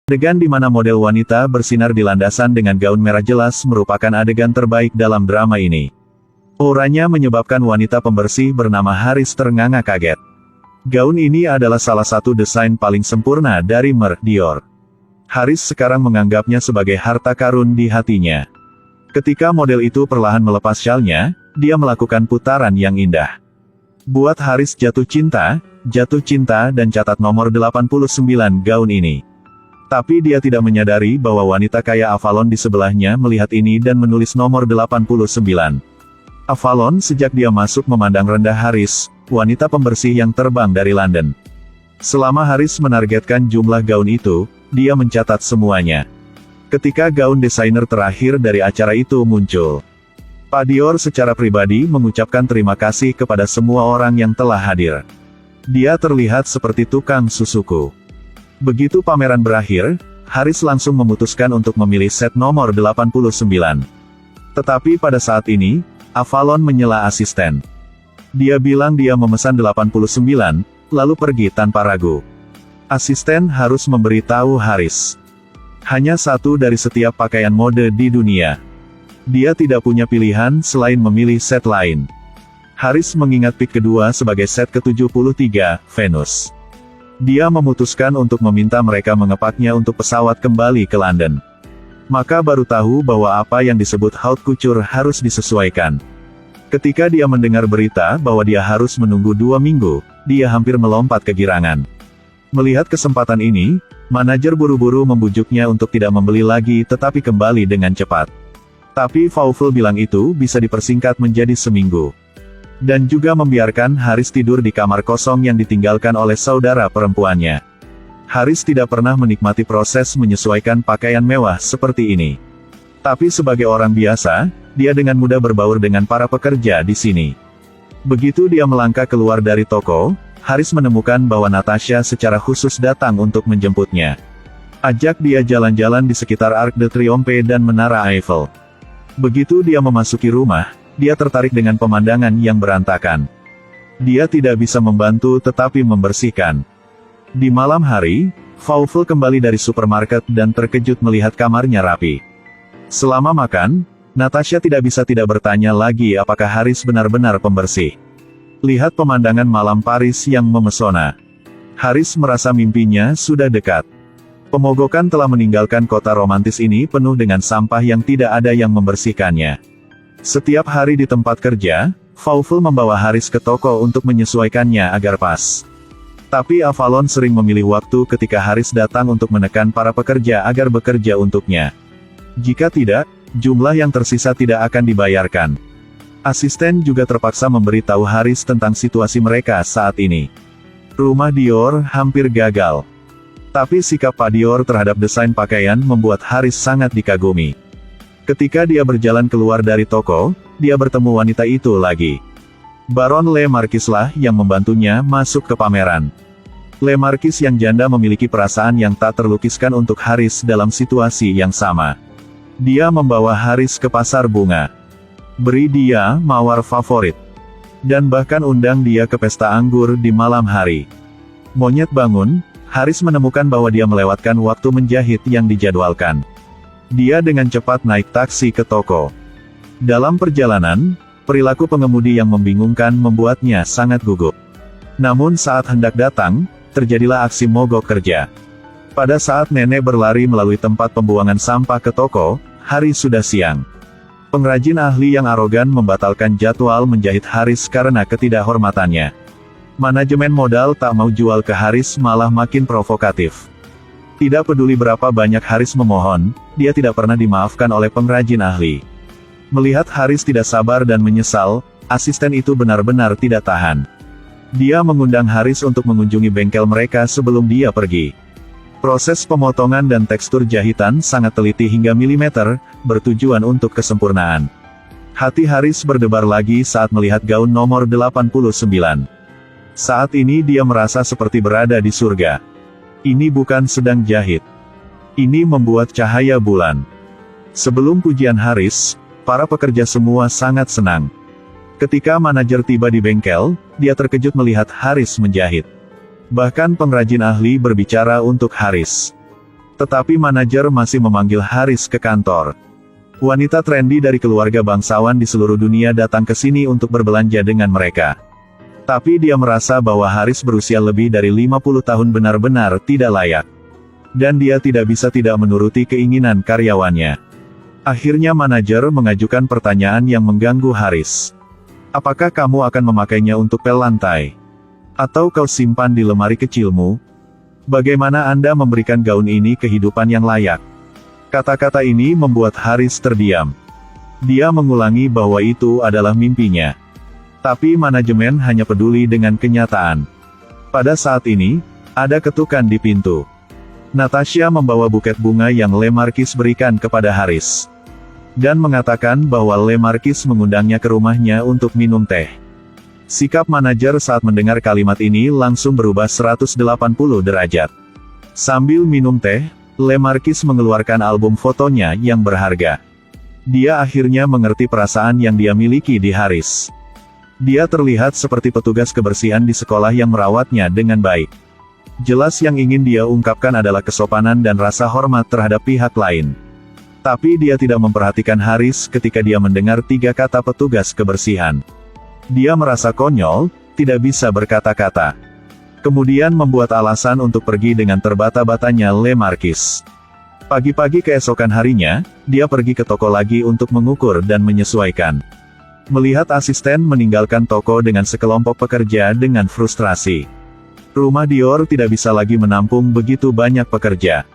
Adegan di mana model wanita bersinar di landasan dengan gaun merah jelas merupakan adegan terbaik dalam drama ini. Auranya menyebabkan wanita pembersih bernama Haris ternganga kaget. Gaun ini adalah salah satu desain paling sempurna dari merek Dior. Haris sekarang menganggapnya sebagai harta karun di hatinya. Ketika model itu perlahan melepas syalnya, dia melakukan putaran yang indah. Buat Haris jatuh cinta, dan catat nomor 89 gaun ini. Tapi dia tidak menyadari bahwa wanita kaya Avalon di sebelahnya melihat ini dan menulis nomor 89. Avalon sejak dia masuk memandang rendah Haris, wanita pembersih yang terbang dari London. Selama Haris menargetkan jumlah gaun itu, dia mencatat semuanya. Ketika gaun desainer terakhir dari acara itu muncul, Pak Dior secara pribadi mengucapkan terima kasih kepada semua orang yang telah hadir. Dia terlihat seperti tukang susuku. Begitu pameran berakhir, Haris langsung memutuskan untuk memilih set nomor 89. Tetapi pada saat ini, Avalon menyela asisten. Dia bilang dia memesan 89, lalu pergi tanpa ragu. Asisten harus memberitahu Haris. Hanya satu dari setiap pakaian mode di dunia. Dia tidak punya pilihan selain memilih set lain. Haris mengingat pick kedua sebagai set ke-73, Venus. Dia memutuskan untuk meminta mereka mengepaknya untuk pesawat kembali ke London. Maka baru tahu bahwa apa yang disebut haute couture harus disesuaikan. Ketika dia mendengar berita bahwa dia harus menunggu 2 minggu, dia hampir melompat kegirangan. Melihat kesempatan ini, manajer buru-buru membujuknya untuk tidak membeli lagi tetapi kembali dengan cepat. Tapi Vaufel bilang itu bisa dipersingkat menjadi seminggu. Dan juga membiarkan Haris tidur di kamar kosong yang ditinggalkan oleh saudara perempuannya. Haris tidak pernah menikmati proses menyesuaikan pakaian mewah seperti ini. Tapi sebagai orang biasa, dia dengan mudah berbaur dengan para pekerja di sini. Begitu dia melangkah keluar dari toko, Haris menemukan bahwa Natasha secara khusus datang untuk menjemputnya. Ajak dia jalan-jalan di sekitar Arc de Triomphe dan Menara Eiffel. Begitu dia memasuki rumah, dia tertarik dengan pemandangan yang berantakan. Dia tidak bisa membantu tetapi membersihkan. Di malam hari, Vaufel kembali dari supermarket dan terkejut melihat kamarnya rapi. Selama makan, Natasha tidak bisa tidak bertanya lagi apakah Haris benar-benar pembersih. Lihat pemandangan malam Paris yang memesona. Haris merasa mimpinya sudah dekat. Pemogokan telah meninggalkan kota romantis ini penuh dengan sampah yang tidak ada yang membersihkannya. Setiap hari di tempat kerja, Vaufel membawa Haris ke toko untuk menyesuaikannya agar pas. Tapi Avalon sering memilih waktu ketika Haris datang untuk menekan para pekerja agar bekerja untuknya. Jika tidak, jumlah yang tersisa tidak akan dibayarkan. Asisten juga terpaksa memberitahu Haris tentang situasi mereka saat ini. Rumah Dior hampir gagal. Tapi sikap Pak Dior terhadap desain pakaian membuat Haris sangat dikagumi. Ketika dia berjalan keluar dari toko, dia bertemu wanita itu lagi. Baron Le Marquis lah yang membantunya masuk ke pameran. Le Marquis yang janda memiliki perasaan yang tak terlukiskan untuk Haris dalam situasi yang sama. Dia membawa Haris ke pasar bunga. Beri dia mawar favorit. Dan bahkan undang dia ke pesta anggur di malam hari. Monyet bangun, Haris menemukan bahwa dia melewatkan waktu menjahit yang dijadwalkan. Dia dengan cepat naik taksi ke toko. Dalam perjalanan, perilaku pengemudi yang membingungkan membuatnya sangat gugup. Namun saat hendak datang, terjadilah aksi mogok kerja. Pada saat nenek berlari melalui tempat pembuangan sampah ke toko, hari sudah siang. Pengrajin ahli yang arogan membatalkan jadwal menjahit Haris karena ketidakhormatannya. Manajemen modal tak mau jual ke Haris malah makin provokatif. Tidak peduli berapa banyak Haris memohon, dia tidak pernah dimaafkan oleh pengrajin ahli. Melihat Haris tidak sabar dan menyesal, asisten itu benar-benar tidak tahan. Dia mengundang Haris untuk mengunjungi bengkel mereka sebelum dia pergi. Proses pemotongan dan tekstur jahitan sangat teliti hingga milimeter, bertujuan untuk kesempurnaan. Hati Haris berdebar lagi saat melihat gaun nomor 89. Saat ini dia merasa seperti berada di surga. Ini bukan sedang jahit. Ini membuat cahaya bulan. Sebelum pujian Haris, para pekerja semua sangat senang. Ketika manajer tiba di bengkel, dia terkejut melihat Haris menjahit. Bahkan pengrajin ahli berbicara untuk Haris. Tetapi manajer masih memanggil Haris ke kantor. Wanita trendy dari keluarga bangsawan di seluruh dunia datang ke sini untuk berbelanja dengan mereka. Tapi dia merasa bahwa Haris berusia lebih dari 50 tahun benar-benar tidak layak. Dan dia tidak bisa tidak menuruti keinginan karyawannya. Akhirnya manajer mengajukan pertanyaan yang mengganggu Haris. Apakah kamu akan memakainya untuk pel lantai? Atau kau simpan di lemari kecilmu? Bagaimana Anda memberikan gaun ini kehidupan yang layak? Kata-kata ini membuat Haris terdiam. Dia mengulangi bahwa itu adalah mimpinya. Tapi manajemen hanya peduli dengan kenyataan. Pada saat ini, ada ketukan di pintu. Natasha membawa buket bunga yang Le Marquis berikan kepada Haris. Dan mengatakan bahwa Le Marquis mengundangnya ke rumahnya untuk minum teh. Sikap manajer saat mendengar kalimat ini langsung berubah 180 derajat. Sambil minum teh, Le Marquis mengeluarkan album fotonya yang berharga. Dia akhirnya mengerti perasaan yang dia miliki di Haris. Dia terlihat seperti petugas kebersihan di sekolah yang merawatnya dengan baik. Jelas yang ingin dia ungkapkan adalah kesopanan dan rasa hormat terhadap pihak lain. Tapi dia tidak memperhatikan Haris ketika dia mendengar 3 kata petugas kebersihan. Dia merasa konyol, tidak bisa berkata-kata. Kemudian membuat alasan untuk pergi dengan terbata-batanya Le Marquis. Pagi-pagi keesokan harinya, dia pergi ke toko lagi untuk mengukur dan menyesuaikan. Melihat asisten meninggalkan toko dengan sekelompok pekerja dengan frustrasi. Rumah Dior tidak bisa lagi menampung begitu banyak pekerja.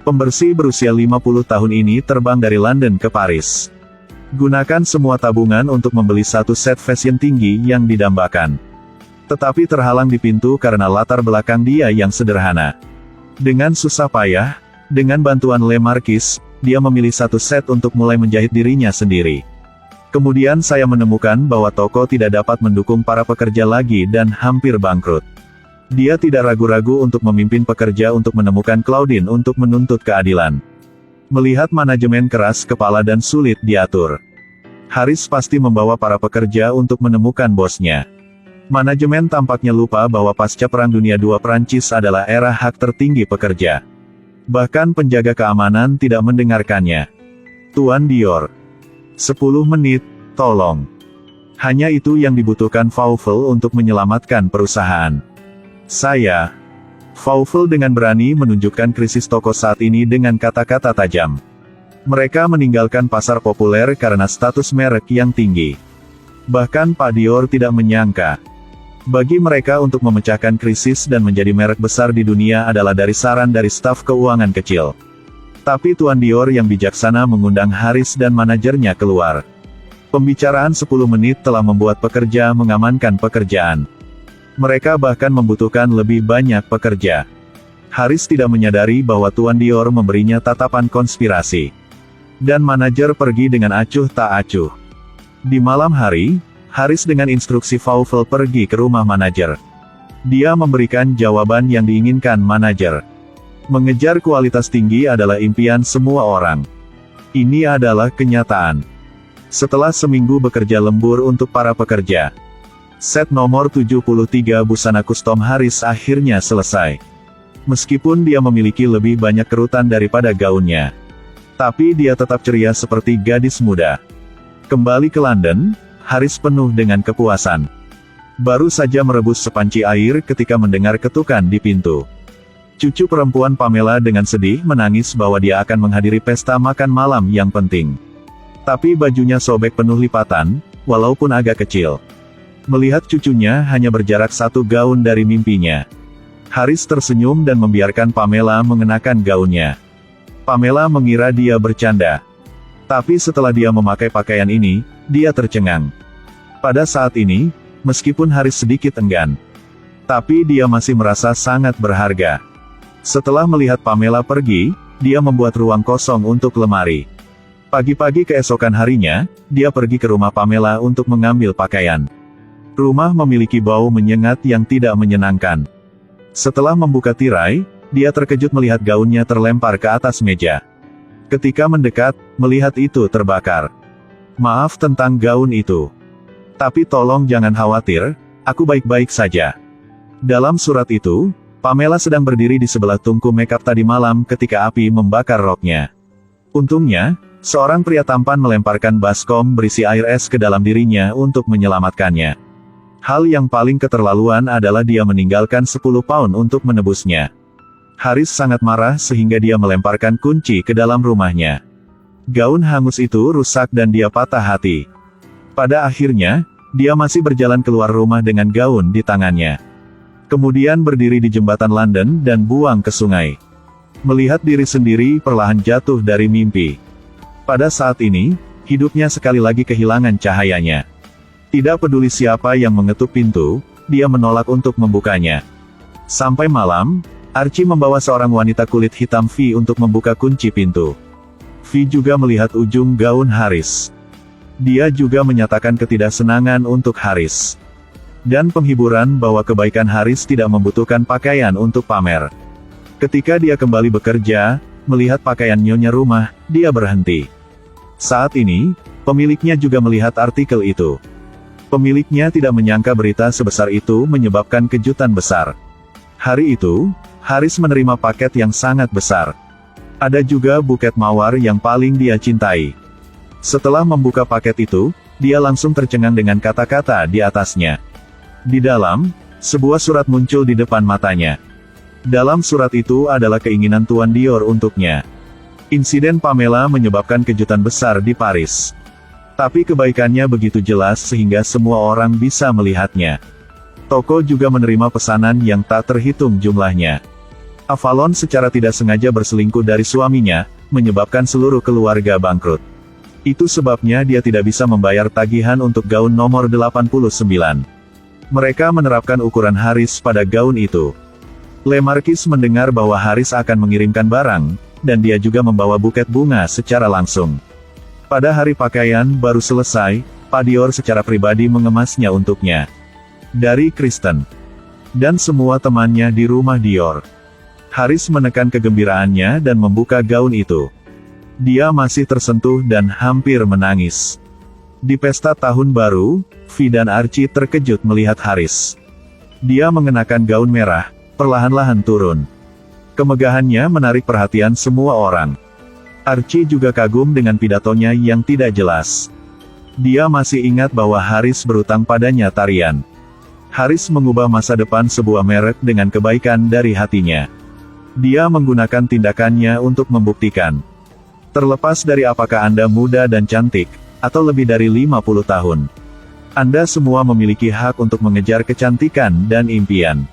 Pembersih berusia 50 tahun ini terbang dari London ke Paris. Gunakan semua tabungan untuk membeli satu set fashion tinggi yang didambakan. Tetapi terhalang di pintu karena latar belakang dia yang sederhana. Dengan susah payah, dengan bantuan Le Marquis, dia memilih satu set untuk mulai menjahit dirinya sendiri. Kemudian saya menemukan bahwa toko tidak dapat mendukung para pekerja lagi dan hampir bangkrut. Dia tidak ragu-ragu untuk memimpin pekerja untuk menemukan Claudine untuk menuntut keadilan. Melihat manajemen keras kepala dan sulit diatur. Haris pasti membawa para pekerja untuk menemukan bosnya. Manajemen tampaknya lupa bahwa pasca Perang Dunia II Prancis adalah era hak tertinggi pekerja. Bahkan penjaga keamanan tidak mendengarkannya. Tuan Dior. 10 menit, tolong. Hanya itu yang dibutuhkan Fauvel untuk menyelamatkan perusahaan. Fauvel dengan berani menunjukkan krisis toko saat ini dengan kata-kata tajam. Mereka meninggalkan pasar populer karena status merek yang tinggi. Bahkan Pak Dior tidak menyangka. Bagi mereka untuk memecahkan krisis dan menjadi merek besar di dunia adalah dari saran dari staf keuangan kecil. Tapi Tuan Dior yang bijaksana mengundang Haris dan manajernya keluar. Pembicaraan 10 menit telah membuat pekerja mengamankan pekerjaan. Mereka bahkan membutuhkan lebih banyak pekerja. Haris tidak menyadari bahwa Tuan Dior memberinya tatapan konspirasi. Dan manajer pergi dengan acuh tak acuh. Di malam hari, Haris dengan instruksi Fauvel pergi ke rumah manajer. Dia memberikan jawaban yang diinginkan manajer. Mengejar kualitas tinggi adalah impian semua orang. Ini adalah kenyataan. Setelah seminggu bekerja lembur untuk para pekerja, set nomor 73 busana kustom Haris akhirnya selesai. Meskipun dia memiliki lebih banyak kerutan daripada gaunnya, tapi dia tetap ceria seperti gadis muda. Kembali ke London, Haris penuh dengan kepuasan. Baru saja merebus sepanci air ketika mendengar ketukan di pintu. Cucu perempuan Pamela dengan sedih menangis bahwa dia akan menghadiri pesta makan malam yang penting. Tapi bajunya sobek penuh lipatan, walaupun agak kecil. Melihat cucunya hanya berjarak 1 gaun dari mimpinya. Haris tersenyum dan membiarkan Pamela mengenakan gaunnya. Pamela mengira dia bercanda. Tapi setelah dia memakai pakaian ini, dia tercengang. Pada saat ini, meskipun Haris sedikit enggan, tapi dia masih merasa sangat berharga. Setelah melihat Pamela pergi, dia membuat ruang kosong untuk lemari. Pagi-pagi keesokan harinya, dia pergi ke rumah Pamela untuk mengambil pakaian. Rumah memiliki bau menyengat yang tidak menyenangkan. Setelah membuka tirai, dia terkejut melihat gaunnya terlempar ke atas meja. Ketika mendekat, melihat itu terbakar. Maaf tentang gaun itu. Tapi tolong jangan khawatir, aku baik-baik saja. Dalam surat itu, Pamela sedang berdiri di sebelah tungku makeup tadi malam ketika api membakar roknya. Untungnya, seorang pria tampan melemparkan baskom berisi air es ke dalam dirinya untuk menyelamatkannya. Hal yang paling keterlaluan adalah dia meninggalkan 10 pound untuk menebusnya. Haris sangat marah sehingga dia melemparkan kunci ke dalam rumahnya. Gaun hangus itu rusak dan dia patah hati. Pada akhirnya, dia masih berjalan keluar rumah dengan gaun di tangannya. Kemudian berdiri di jembatan London dan buang ke sungai. Melihat diri sendiri perlahan jatuh dari mimpi. Pada saat ini, hidupnya sekali lagi kehilangan cahayanya. Tidak peduli siapa yang mengetuk pintu, dia menolak untuk membukanya. Sampai malam, Archie membawa seorang wanita kulit hitam V untuk membuka kunci pintu. V juga melihat ujung gaun Haris. Dia juga menyatakan ketidaksenangan untuk Haris. Dan penghiburan bahwa kebaikan Haris tidak membutuhkan pakaian untuk pamer. Ketika dia kembali bekerja, melihat pakaian nyonya rumah, dia berhenti. Saat ini, pemiliknya juga melihat artikel itu. Pemiliknya tidak menyangka berita sebesar itu menyebabkan kejutan besar. Hari itu, Haris menerima paket yang sangat besar. Ada juga buket mawar yang paling dia cintai. Setelah membuka paket itu, dia langsung tercengang dengan kata-kata di atasnya. Di dalam, sebuah surat muncul di depan matanya. Dalam surat itu adalah keinginan Tuan Dior untuknya. Insiden Pamela menyebabkan kejutan besar di Paris. Tapi kebaikannya begitu jelas sehingga semua orang bisa melihatnya. Toko juga menerima pesanan yang tak terhitung jumlahnya. Avalon secara tidak sengaja berselingkuh dari suaminya, menyebabkan seluruh keluarga bangkrut. Itu sebabnya dia tidak bisa membayar tagihan untuk gaun nomor 89. Mereka menerapkan ukuran Haris pada gaun itu. Le Marquis mendengar bahwa Haris akan mengirimkan barang, dan dia juga membawa buket bunga secara langsung. Pada hari pakaian baru selesai, Pak Dior secara pribadi mengemasnya untuknya. Dari Kristen dan semua temannya di rumah Dior. Haris menekan kegembiraannya dan membuka gaun itu. Dia masih tersentuh dan hampir menangis. Di pesta tahun baru, V dan Archie terkejut melihat Haris. Dia mengenakan gaun merah, perlahan-lahan turun. Kemegahannya menarik perhatian semua orang. Archie juga kagum dengan pidatonya yang tidak jelas. Dia masih ingat bahwa Haris berutang padanya tarian. Haris mengubah masa depan sebuah merek dengan kebaikan dari hatinya. Dia menggunakan tindakannya untuk membuktikan. Terlepas dari apakah Anda muda dan cantik, atau lebih dari 50 tahun. Anda semua memiliki hak untuk mengejar kecantikan dan impian.